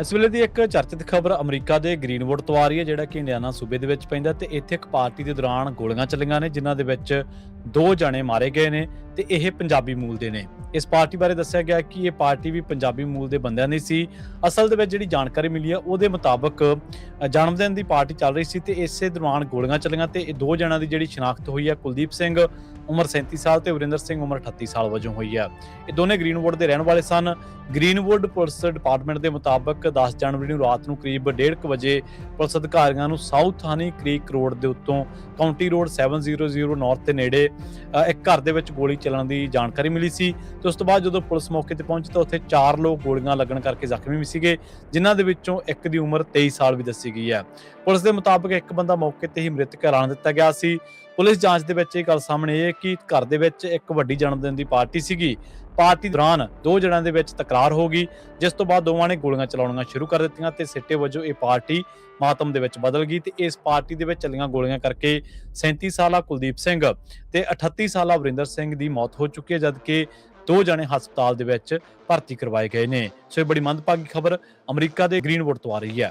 ਇਸ ਵੇਲੇ ਦੀ ਇੱਕ ਚਰਚਿਤ ਖਬਰ ਅਮਰੀਕਾ ਦੇ ਗ੍ਰੀਨਵੁੱਡ ਤੋਂ ਆ ਰਹੀ ਹੈ, ਜਿਹੜਾ ਕਿ ਇੰਡੀਆਨਾ ਸੂਬੇ ਦੇ ਵਿੱਚ ਪੈਂਦਾ ਤੇ ਇੱਥੇ ਇੱਕ ਪਾਰਟੀ ਦੇ ਦੌਰਾਨ ਗੋਲੀਆਂ ਚੱਲੀਆਂ ਨੇ, ਜਿਨ੍ਹਾਂ ਦੇ ਵਿੱਚ 2 ਜਣੇ ਮਾਰੇ ਗਏ ਨੇ ਤੇ ਇਹ ਪੰਜਾਬੀ ਮੂਲ ਦੇ ਨੇ। ਇਸ ਪਾਰਟੀ ਬਾਰੇ ਦੱਸਿਆ ਗਿਆ ਕਿ ਇਹ ਪਾਰਟੀ ਵੀ ਪੰਜਾਬੀ ਮੂਲ ਦੇ ਬੰਦਿਆਂ ਦੀ ਸੀ। ਅਸਲ ਦੇ ਵਿੱਚ ਜਿਹੜੀ ਜਾਣਕਾਰੀ ਮਿਲੀ ਆ ਉਹਦੇ ਮੁਤਾਬਕ ਜਨਮ ਦਿਨ ਦੀ ਪਾਰਟੀ ਚੱਲ ਰਹੀ ਸੀ ਤੇ ਇਸੇ ਦੌਰਾਨ ਗੋਲੀਆਂ ਚੱਲੀਆਂ ਤੇ ਇਹ 2 ਜਣਾਂ ਦੀ ਜਿਹੜੀ ਸ਼ਨਾਖਤ ਹੋਈ ਆ, ਕੁਲਦੀਪ ਸਿੰਘ ਉਮਰ 37 ਸਾਲ ਤੇ ਵਰਿੰਦਰ ਸਿੰਘ ਉਮਰ 38 ਸਾਲ ਵਜੋਂ ਹੋਈ ਆ। ਇਹ ਦੋਨੇ ਗ੍ਰੀਨਵੁੱਡ ਦੇ ਰਹਿਣ ਵਾਲੇ ਸਨ। ਗ੍ਰੀਨਵੁੱਡ ਪੁਲਿਸ ਡਿਪਾਰਟਮੈਂਟ ਦੇ ਮੁਤਾਬਕ 10 ਜਨਵਰੀ ਨੂੰ ਰਾਤ ਨੂੰ ਕਰੀਬ 1:30 ਵਜੇ ਪੁਲਿਸ ਅਧਿਕਾਰੀਆਂ ਨੂੰ ਸਾਊਥ ਹਨੀ ਕ੍ਰੀਕ ਰੋਡ ਦੇ ਉੱਤੋਂ ਕਾਉਂਟੀ ਰੋਡ 700 ਨਾਰਥ ਦੇ ਨੇੜੇ ਇੱਕ ਘਰ ਦੇ ਵਿੱਚ ਗੋਲੀ ਚੱਲਣ ਦੀ ਜਾਣਕਾਰੀ ਮਿਲੀ ਸੀ ਤੇ ਉਸ ਤੋਂ ਬਾਅਦ ਜਦੋਂ ਪੁਲਿਸ ਮੌਕੇ ਤੇ ਪਹੁੰਚੀ ਤਾਂ ਉੱਥੇ 4 ਲੋਕ ਗੋਲੀਆਂ ਲੱਗਣ ਕਰਕੇ ਜ਼ਖਮੀ ਵੀ ਸੀਗੇ, ਜਿਨ੍ਹਾਂ ਦੇ ਵਿੱਚੋਂ ਇੱਕ ਦੀ ਉਮਰ 23 ਸਾਲ ਵੀ ਦੱਸੀ ਗਈ ਹੈ। ਪੁਲਿਸ ਦੇ ਮੁਤਾਬਕ ਇੱਕ ਬੰਦਾ ਮੌਕੇ ਤੇ ਹੀ ਮ੍ਰਿਤਕ ਐਲਾਨ ਦਿੱਤਾ ਗਿਆ ਸੀ। ਪੁਲਿਸ ਜਾਂਚ ਦੇ ਵਿੱਚ ਇਹ ਗੱਲ ਸਾਹਮਣੇ ਆਈ ਕਿ ਘਰ ਦੇ ਵਿੱਚ ਇੱਕ ਵੱਡੀ ਜਨਮ ਦਿਨ ਦੀ ਪਾਰਟੀ ਸੀਗੀ। ਪਾਰਟੀ ਦੌਰਾਨ 2 ਜਣਿਆਂ ਦੇ ਵਿੱਚ ਤਕਰਾਰ ਹੋ ਗਈ, ਜਿਸ ਤੋਂ ਬਾਅਦ ਦੋਵਾਂ ਨੇ ਗੋਲੀਆਂ ਚਲਾਉਣੀਆਂ ਸ਼ੁਰੂ ਕਰ ਦਿੱਤੀਆਂ ਤੇ ਸਿੱਟੇ ਵਜੋਂ ਇਹ ਪਾਰਟੀ ਮਾਤਮ ਦੇ ਵਿੱਚ ਬਦਲ ਗਈ ਤੇ ਇਸ ਪਾਰਟੀ ਦੇ ਵਿੱਚ ਚੱਲੀਆਂ ਗੋਲੀਆਂ ਕਰਕੇ 37 ਸਾਲਾ ਕੁਲਦੀਪ ਸਿੰਘ ਤੇ 38 ਸਾਲਾ ਵਰਿੰਦਰ ਸਿੰਘ ਦੀ ਮੌਤ ਹੋ ਚੁੱਕੀ ਹੈ, ਜਦਕਿ 2 ਜਣੇ ਹਸਪਤਾਲ ਦੇ ਵਿੱਚ ਭਰਤੀ ਕਰਵਾਏ ਗਏ ਨੇ। ਸੋ ਇਹ ਬੜੀ ਮੰਦਭਾਗੀ ਖਬਰ ਅਮਰੀਕਾ ਦੇ ਗ੍ਰੀਨਵੁੱਡ ਤੋਂ ਆ ਰਹੀ ਹੈ।